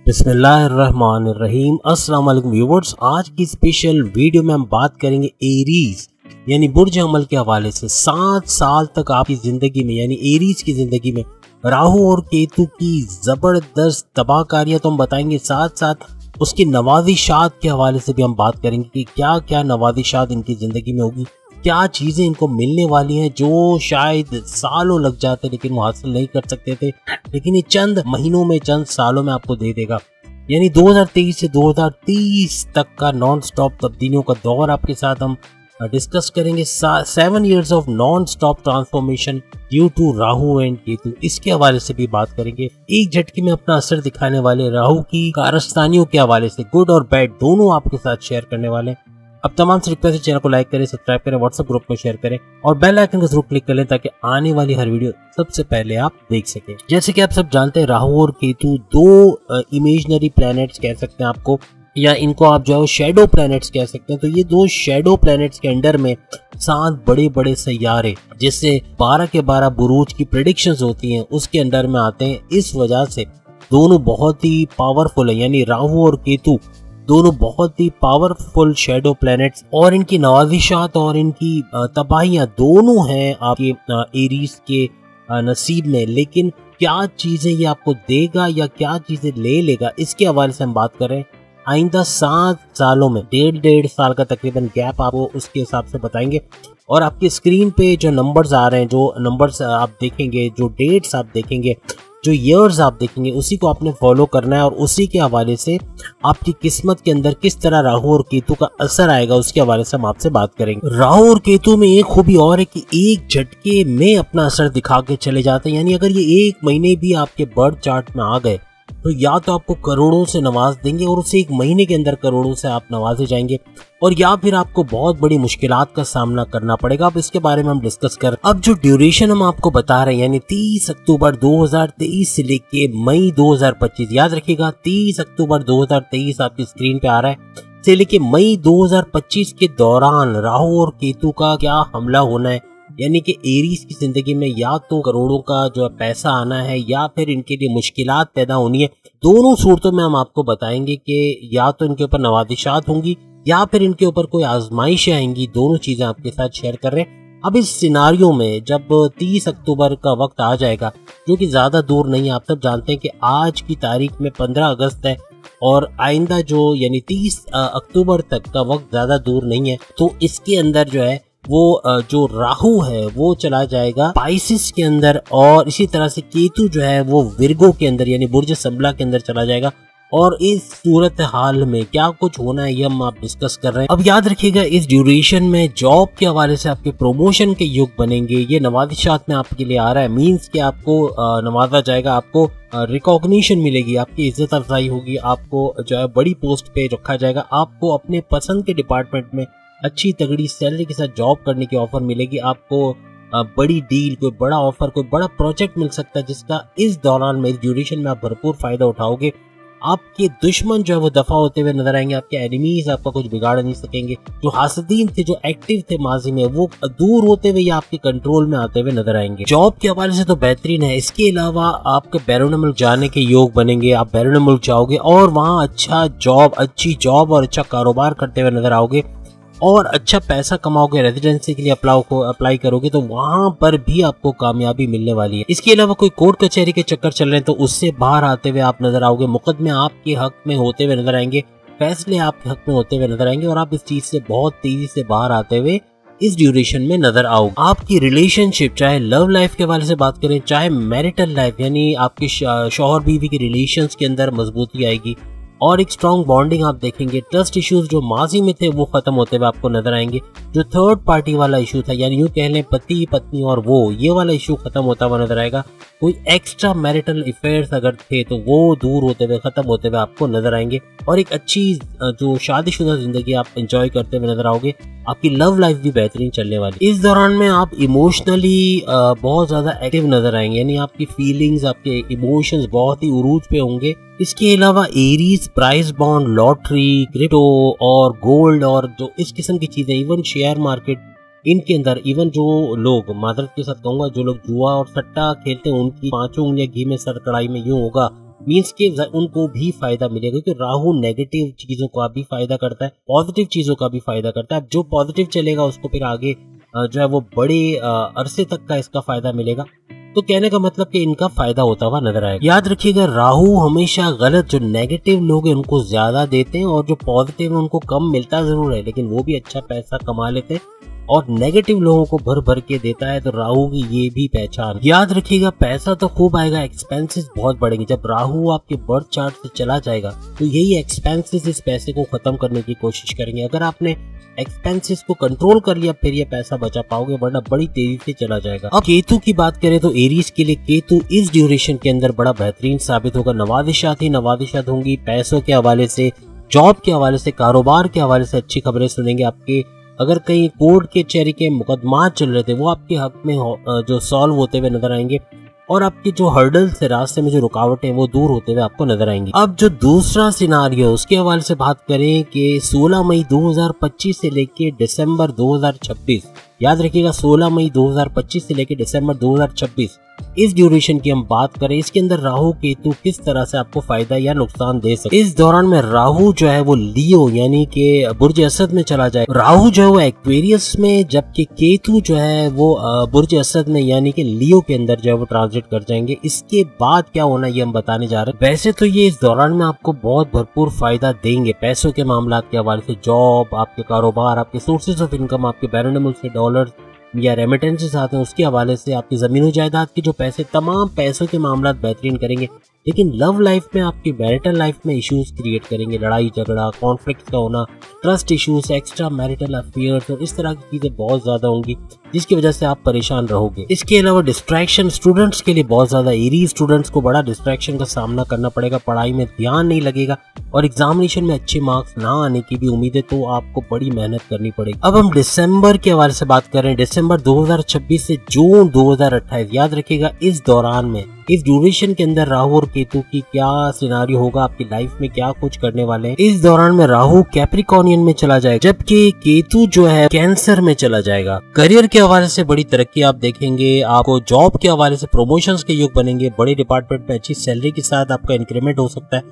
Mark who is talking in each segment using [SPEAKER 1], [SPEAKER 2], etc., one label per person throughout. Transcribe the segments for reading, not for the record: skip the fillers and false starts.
[SPEAKER 1] बिस्मिल्लाहिर्रहमानिर्रहीम। अस्सलाम वालेकुम व्यूअर्स, आज की स्पेशल वीडियो में हम बात करेंगे एरीज यानी बुर्ज अमल के हवाले से। 7 साल तक आपकी जिंदगी में यानी एरीज की जिंदगी में राहु और केतु की जबरदस्त तबाहकारियां तो हम बताएंगे, साथ साथ उसकी नवाजिशात के हवाले से भी हम बात करेंगे कि क्या क्या नवाजिशात इनकी जिंदगी में होगी, क्या चीजें इनको मिलने वाली हैं जो शायद सालों लग जाते लेकिन वो हासिल नहीं कर सकते थे, लेकिन ये चंद महीनों में चंद सालों में आपको दे देगा। यानी 2023 से 2030 तक का नॉन स्टॉप तब्दीलियों का दौर आपके साथ हम डिस्कस करेंगे। 7 years of non stop transformation due to Rahu and Ketu, इसके हवाले से भी बात करेंगे। एक झटके में अपना असर दिखाने वाले राहु की कारस्तानियों के हवाले से गुड और बैड दोनों आपके साथ शेयर करने वाले हैं। अब तमाम से रिक्वेस्ट है, चैनल को लाइक करें, सब्सक्राइब करें, व्हाट्सएप ग्रुप में शेयर करें और बेल आइकन को जरूर क्लिक कर लें ताकि आने वाली हर वीडियो सबसे पहले आप देख सकें। जैसे कि आप सब जानते हैं, राहु और केतु दो इमेजिनरी प्लैनेट्स कह सकते हैं आपको, या इनको आप जो है शेडो प्लैनेट्स कह सकते हैं। तो ये दो शेडो प्लैनेट्स के अंडर में 7 बड़े बड़े सैयारे, जिससे 12 के 12 बुरूज की प्रेडिक्शंस होती हैं, उसके अंडर में आते हैं। इस वजह से दोनों बहुत ही पावरफुल है, यानी राहु और केतु दोनों बहुत ही पावरफुल शेडो प्लैनेट्स, और इनकी नवाजिशात और इनकी तबाहियां दोनों हैं आपके एरीज के नसीब में। लेकिन क्या चीजें ये आपको देगा या क्या चीजें ले लेगा, इसके हवाले से हम बात करें। आइंदा 7 सालों में 1.5 साल का तकरीबन गैप आपको उसके हिसाब से बताएंगे। और आपकी स्क्रीन पे जो नंबर्स आ रहे हैं, जो नंबर्स आप देखेंगे, जो डेट्स आप देखेंगे, जो ईयर्स आप देखेंगे, उसी को आपने फॉलो करना है और उसी के हवाले से आपकी किस्मत के अंदर किस तरह राहु और केतु का असर आएगा उसके हवाले से हम आपसे बात करेंगे। राहु और केतु में एक खूबी और है कि एक झटके में अपना असर दिखा के चले जाते हैं। यानी अगर ये 1 महीने भी आपके बर्थ चार्ट में आ गए तो या तो आपको करोड़ों से नवाज देंगे और उसे 1 महीने के अंदर करोड़ों से आप नवाजे जाएंगे, और या फिर आपको बहुत बड़ी मुश्किलात का सामना करना पड़ेगा। अब इसके बारे में हम डिस्कस कर, अब जो ड्यूरेशन हम आपको बता रहे हैं यानी 30 अक्टूबर 2023 से लेके मई 2025, याद रखिएगा 30 अक्टूबर 2023 आपकी स्क्रीन पे आ रहा है, से लेके मई 2025 के दौरान राहु और केतु का क्या हमला होना है। यानी कि एरीज की जिंदगी में या तो करोड़ों का जो पैसा आना है या फिर इनके लिए मुश्किलात पैदा होनी है। दोनों सूरतों में हम आपको बताएंगे कि या तो इनके ऊपर नवाजिशात होंगी या फिर इनके ऊपर कोई आजमाइशें आएंगी। दोनों चीजें आपके साथ शेयर कर रहे हैं। अब इस सिनारियों में जब 30 अक्टूबर का वक्त आ जाएगा, जो कि ज्यादा दूर नहीं है, आप सब जानते हैं कि आज की तारीख में 15 अगस्त है और आइंदा जो यानी 30 अक्टूबर तक का वक्त ज्यादा दूर नहीं है। तो इसके अंदर जो है वो जो राहु है वो चला जाएगा पाइसिस के अंदर, और इसी तरह से केतु जो है वो विर्गो के अंदर यानी बुर्ज संबला के अंदर चला जाएगा। और इस सूरत हाल में क्या कुछ होना है ये हम आप डिस्कस कर रहे हैं। अब याद रखिएगा, इस ड्यूरेशन में जॉब के हवाले से आपके प्रमोशन के युग बनेंगे। ये नवाजिशात में आपके लिए आ रहा है, मींस कि आपको नवाजा जाएगा, आपको रिकॉग्निशन मिलेगी, आपकी इज्जत अफजाई होगी, आपको जो है बड़ी पोस्ट पे रखा जाएगा, आपको अपने पसंद के डिपार्टमेंट में अच्छी तगड़ी सैलरी के साथ जॉब करने की ऑफर मिलेगी, आपको बड़ी डील, कोई बड़ा ऑफर, कोई बड़ा प्रोजेक्ट मिल सकता है जिसका इस दौरान में, इस ड्यूरेशन में आप भरपूर फायदा उठाओगे। आपके दुश्मन जो है वो दफा होते हुए नजर आएंगे, आपके एनिमीज आपका कुछ बिगाड़ नहीं सकेंगे। जो हासदीन थे, जो एक्टिव थे माजी में, वो दूर होते हुए या आपके कंट्रोल में आते हुए नजर आएंगे। जॉब के हवाले से तो बेहतरीन है। इसके अलावा आपके बैरून मुल्क जाने के योग बनेंगे, आप बैरून मुल्क जाओगे और वहाँ अच्छी जॉब और अच्छा कारोबार करते हुए नजर आओगे और अच्छा पैसा कमाओगे। रेजिडेंसी के लिए अप्लाई करोगे तो वहां पर भी आपको कामयाबी मिलने वाली है। इसके अलावा कोई कोर्ट कचहरी के चक्कर चल रहे हैं तो उससे बाहर आते हुए आप नजर आओगे, मुकदमे आपके हक में होते हुए नजर आएंगे, फैसले आपके हक में होते हुए नजर आएंगे और आप इस चीज से बहुत तेजी से बाहर आते हुए इस ड्यूरेशन में नजर आओगे। आपकी रिलेशनशिप, चाहे लव लाइफ के हवाले से बात करें, चाहे मैरिटल लाइफ यानी आपके शौहर बीवी के रिलेशंस के अंदर मजबूती आएगी और एक स्ट्रॉन्ग बॉन्डिंग आप देखेंगे। ट्रस्ट इश्यूज जो माजी में थे वो खत्म होते हुए आपको नजर आएंगे। जो थर्ड पार्टी वाला इशू था, यानी यूं कह लें पति पत्नी और वो, ये वाला इशू खत्म होता हुआ नजर आएगा। कोई एक्स्ट्रा मैरिटल अफेयर्स अगर थे तो वो दूर होते हुए, खत्म होते हुए आपको नजर आएंगे और एक अच्छी जो शादीशुदा जिंदगी आप एंजॉय करते हुए नजर आओगे। आपकी लव लाइफ भी बेहतरीन चलने वाली। इस दौरान में आप इमोशनली बहुत ज्यादा एक्टिव नजर आएंगे, यानी आपकी फीलिंग्स, आपके इमोशंस बहुत ही उरूज पे होंगे। इसके अलावा Aries price bond, lottery, crypto और गोल्ड और जो इस किस्म की चीजें, इवन शेयर मार्केट, इनके अंदर इवन जो लोग, मादरत के साथ कहूंगा, जो लोग जुआ और सट्टा खेलते हैं उनकी 5 उंगलियां घी में सर कढ़ाई में यूं होगा मीन्स के उनको भी फायदा मिलेगा, क्योंकि राहु नेगेटिव चीजों का भी फायदा करता है, पॉजिटिव चीजों का भी फायदा करता है। अब जो पॉजिटिव चलेगा उसको फिर आगे जो है वो बड़े अरसे तक का इसका फायदा मिलेगा। तो कहने का मतलब कि इनका फायदा होता हुआ नजर आएगा। याद रखिएगा, राहु हमेशा गलत, जो नेगेटिव लोग हैं उनको ज्यादा देते हैं और जो पॉजिटिव है उनको कम मिलता जरूर है, लेकिन वो भी अच्छा पैसा कमा लेते हैं, और नेगेटिव लोगों को भर भर के देता है। तो राहु की ये भी पहचान। याद रखिएगा, पैसा तो खूब आएगा, एक्सपेंसेस बहुत बढ़ेंगे। जब राहु आपके बर्थ चार्ट से चला जाएगा तो यही एक्सपेंसेस इस पैसे को खत्म करने की कोशिश करेंगे। अगर आपने एक्सपेंसेस को कंट्रोल कर लिया फिर ये पैसा बचा पाओगे, वरना बड़ी तेजी से चला जाएगा। अब केतु की बात करें तो एरीज के लिए केतु इस ड्यूरेशन के अंदर बड़ा बेहतरीन साबित होगा। नवादिशात ही नवादिशात होंगी, पैसों के हवाले से, जॉब के हवाले से, कारोबार के हवाले से अच्छी खबरें सुनेंगे। आपके अगर कहीं कोर्ट के कचहरी के मुकदमात चल रहे थे वो आपके हक में जो सॉल्व होते हुए नजर आएंगे, और आपकी जो हर्डल्स है, रास्ते में जो रुकावटें वो दूर होते हुए आपको नजर आएंगी। अब जो दूसरा सिनारियो उसके हवाले से बात करें कि 16 मई 2025 से लेके दिसंबर 2026, याद रखिएगा 16 मई 2025 से लेके दिसंबर 2026 इस ड्यूरेशन की हम बात करें, इसके अंदर राहु केतु किस तरह से आपको फायदा या नुकसान दे सकते। इस दौरान में राहु जो है वो लियो यानी कि बुर्ज असद में चला जाए। राहु जो है वो एक्वेरियस में, जबकि केतु जो है वो बुर्ज असद में यानी कि लियो के अंदर जो है वो ट्रांजिट कर जाएंगे। इसके बाद क्या होना ये हम बताने जा रहे हैं। वैसे तो ये इस दौरान में आपको बहुत भरपूर फायदा देंगे, पैसों के मामला के हवाले से, जॉब, आपके कारोबार, आपके सोर्सेज ऑफ इनकम, आपके बैरून मुल्क से डॉलर या रेमिटेंसेस आते हैं उसके हवाले से, आपकी जमीन जायदाद के जो पैसे, तमाम पैसों के मामला बेहतरीन करेंगे। लेकिन लव लाइफ में, आपकी मैरिटल लाइफ में इश्यूज क्रिएट करेंगे, लड़ाई झगड़ा, कॉन्फ्लिक्ट का होना, trust issues, extra marital affairs और इस तरह की चीजें बहुत ज्यादा होंगी जिसकी वजह से आप परेशान रहोगे। इसके अलावा डिस्ट्रैक्शन स्टूडेंट्स के लिए बहुत ज्यादा, एरीज स्टूडेंट्स को बड़ा डिस्ट्रैक्शन का सामना करना पड़ेगा, पढ़ाई में ध्यान नहीं लगेगा और एग्जामिनेशन में अच्छे मार्क्स ना आने की भी उम्मीद है, तो आपको बड़ी मेहनत करनी पड़ेगी। अब हम दिसंबर के हवाले से बात करें, दिसंबर 2026 से जून 2028, याद रखिएगा इस दौरान में, इस ड्यूरेशन के अंदर राहु और केतु की क्या सिनारियो होगा, आपकी लाइफ में क्या कुछ करने वाले हैं। इस दौरान में राहु कैप्रिकॉर्नियन में चला जाएगा, जबकि केतु जो है कैंसर में चला जाएगा। करियर के हवाले से बड़ी तरक्की आप देखेंगे, आपको जॉब के हवाले से प्रोमोशंस के योग बनेंगे, बड़े डिपार्टमेंट में अच्छी सैलरी के साथ आपका इंक्रीमेंट हो सकता है,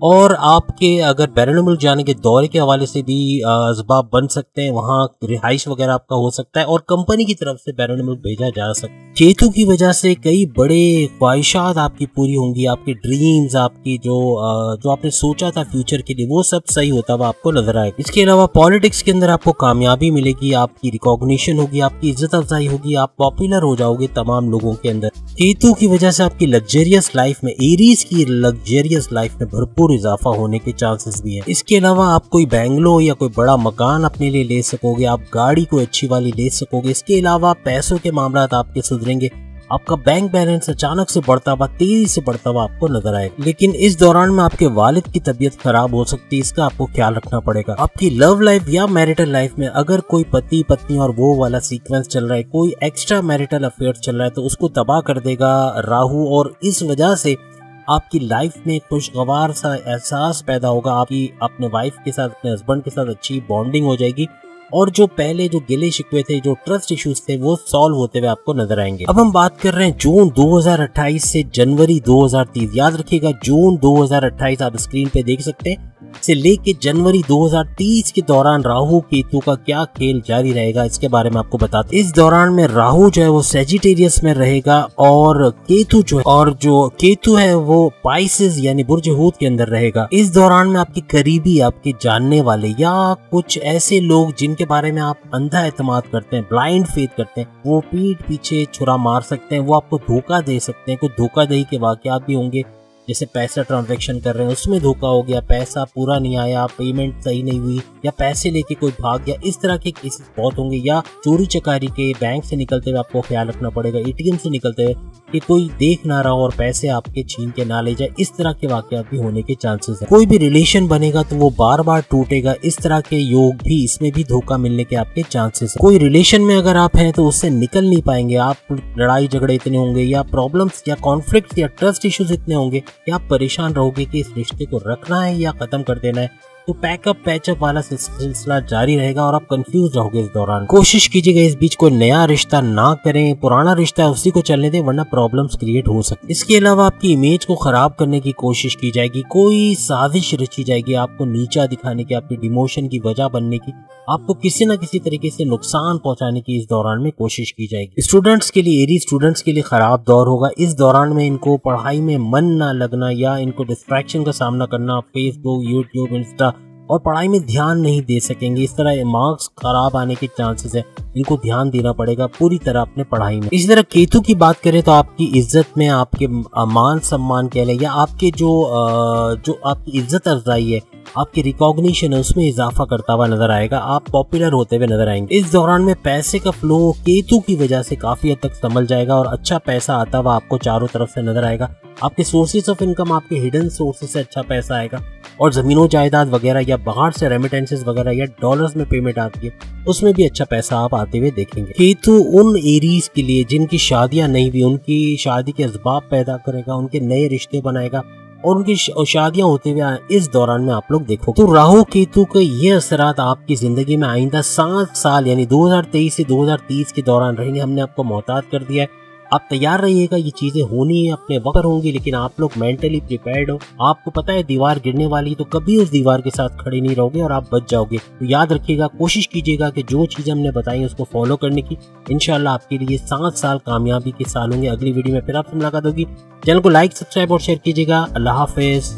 [SPEAKER 1] और आपके अगर बैरून मुल्क जाने के दौरे के हवाले से भी असबाब बन सकते हैं, वहाँ रिहाइश वगैरह आपका हो सकता है और कंपनी की तरफ से बैरून मुल्क भेजा जा सकता है। केतु की वजह से कई बड़े ख्वाहिशात आपकी पूरी होंगी, आपकी ड्रीम्स, आपकी जो आपने सोचा था फ्यूचर के लिए वो सब सही होता हुआ आपको नजर आएगा। इसके अलावा पॉलिटिक्स के अंदर आपको कामयाबी मिलेगी, आपकी रिकॉग्निशन होगी, आपकी इज्जत अफजाई होगी, आप पॉपुलर हो जाओगे तमाम लोगों के अंदर। केतु की वजह से आपकी लग्जरियस लाइफ में, एरीज की लग्जरियस लाइफ में भरपूर इजाफा होने के चांसेस भी है। इसके अलावा आप कोई बैंगलो या कोई बड़ा मकान अपने लिए ले सकोगे, आप गाड़ी कोई अच्छी वाली ले सकोगे। इसके अलावा पैसों के मामला आपके सुधरेंगे, आपका बैंक बैलेंस अचानक से बढ़ता हुआ, तेजी से बढ़ता हुआ आपको नजर आएगा। लेकिन इस दौरान में आपके वालिद की तबीयत खराब हो सकती है, इसका आपको ख्याल रखना पड़ेगा। आपकी लव लाइफ या मैरिटल लाइफ में अगर कोई पति पत्नी और वो वाला सीक्वेंस चल रहा है, कोई एक्स्ट्रा मैरिटल अफेयर चल रहा है, तो उसको तबाह कर देगा राहु, और इस वजह से आपकी लाइफ में खुशगवार सा एहसास पैदा होगा। आपकी अपने वाइफ के साथ, अपने हस्बैंड के साथ अच्छी बॉन्डिंग हो जाएगी, और जो पहले जो गिले शिकवे थे, जो ट्रस्ट इश्यूज थे, वो सॉल्व होते हुए आपको नजर आएंगे। अब हम बात कर रहे हैं जून 2028 से जनवरी 2030। याद रखिएगा जून 2028 आप स्क्रीन पे देख सकते हैं, से लेके जनवरी 2030 के दौरान राहु केतु का क्या खेल जारी रहेगा, इसके बारे में आपको बताते हैं। इस दौरान में राहु जो है वो सेजिटेरियस में रहेगा, और केतु है वो पाइसेस यानी बुर्ज हूत के अंदर रहेगा। इस दौरान में आपके करीबी, आपके जानने वाले या कुछ ऐसे लोग जिनके बारे में आप अंधा एतमाद करते हैं, ब्लाइंड फेथ करते हैं, वो पीठ पीछे छुरा मार सकते हैं, वो आपको धोखा दे सकते हैं। कुछ धोखाधड़ी के वाकयात भी होंगे, जैसे पैसा ट्रांजैक्शन कर रहे हैं उसमें धोखा हो गया, पैसा पूरा नहीं आया, पेमेंट सही नहीं हुई, या पैसे लेके कोई भाग गया, इस तरह के केसेस बहुत होंगे। या चोरी चकारी के, बैंक से निकलते हुए आपको ख्याल रखना पड़ेगा, एटीएम से निकलते हुए कि कोई देख ना रहा हो और पैसे आपके छीन के ना ले जाए, इस तरह के वाकयात भी होने के चांसेस है। कोई भी रिलेशन बनेगा तो वो बार बार टूटेगा, इस तरह के योग भी, इसमें भी धोखा मिलने के आपके चांसेस है। कोई रिलेशन में अगर आप हैं तो उससे निकल नहीं पाएंगे, आप लड़ाई झगड़े इतने होंगे, या प्रॉब्लम्स या कॉन्फ्लिक्ट या ट्रस्ट इश्यूज इतने होंगे कि आप परेशान रहोगे कि इस रिश्ते को रखना है या खत्म कर देना है। तो पैकअप पैचअप वाला सिलसिला जारी रहेगा और आप कंफ्यूज रहोगे इस दौरान। कोशिश कीजिएगा इस बीच कोई नया रिश्ता ना करें, पुराना रिश्ता है उसी को चलने दें, वरना प्रॉब्लम्स क्रिएट हो सकती है। इसके अलावा आपकी इमेज को खराब करने की कोशिश की जाएगी, कोई साजिश रची जाएगी आपको नीचा दिखाने की, आपकी डिमोशन की वजह बनने की, आपको किसी न किसी तरीके से नुकसान पहुंचाने की इस दौरान में कोशिश की जाएगी। स्टूडेंट्स के लिए, एरीज स्टूडेंट्स के लिए खराब दौर होगा। इस दौरान में इनको पढ़ाई में मन ना लगना या इनको डिस्ट्रैक्शन का सामना करना, फेसबुक, यूट्यूब, इंस्टा, और पढ़ाई में ध्यान नहीं दे सकेंगे। इस तरह मार्क्स खराब आने के चांसेस है, इनको ध्यान देना पड़ेगा पूरी तरह अपने पढ़ाई में। इसी तरह केतु की बात करें तो आपकी इज्जत में, आपके मान सम्मान कह लें या आपके जो आपकी इज्जत अफजाई है, आपकी रिकॉग्निशन है, उसमें इजाफा करता हुआ नजर आएगा। आप पॉपुलर होते हुए नजर आएंगे। इस दौरान में पैसे का फ्लो केतु की वजह से काफी हद तक संभल जाएगा और अच्छा पैसा आता हुआ आपको चारों तरफ से नजर आएगा। आपके सोर्सेज ऑफ इनकम, आपके हिडन सोर्सेज से अच्छा पैसा आएगा और जमीनों जायदाद वगैरह या बाहर से रेमिटेंसेस वगैरह या डॉलर्स में पेमेंट आती है, उसमें भी अच्छा पैसा आप आते हुए देखेंगे। केतु उन एरीज के लिए जिनकी शादियां नहीं हुई, उनकी शादी के असबाब पैदा करेगा, उनके नए रिश्ते बनाएगा और उनकी शादियां होते हुए इस दौरान में आप लोग देखो। तो राहु केतु के ये असरात आपकी जिंदगी में आइंदा 7 साल यानी 2023 से 2030 के दौरान रहेंगे। हमने आपको मोहतात कर दिया है, आप तैयार रहिएगा, ये चीजें होनी है, अपने वक्त होंगी, लेकिन आप लोग मेंटली प्रिपेयर्ड हो। आपको पता है दीवार गिरने वाली, तो कभी उस दीवार के साथ खड़े नहीं रहोगे और आप बच जाओगे। तो याद रखिएगा, कोशिश कीजिएगा कि जो चीजें हमने बताई उसको फॉलो करने की। इंशाल्लाह आपके लिए 7 साल कामयाबी के साल होंगे। अगली वीडियो में फिर आपसे मुलाकात होगी। चैनल को लाइक, सब्सक्राइब और शेयर कीजिएगा। अल्लाह हाफिज।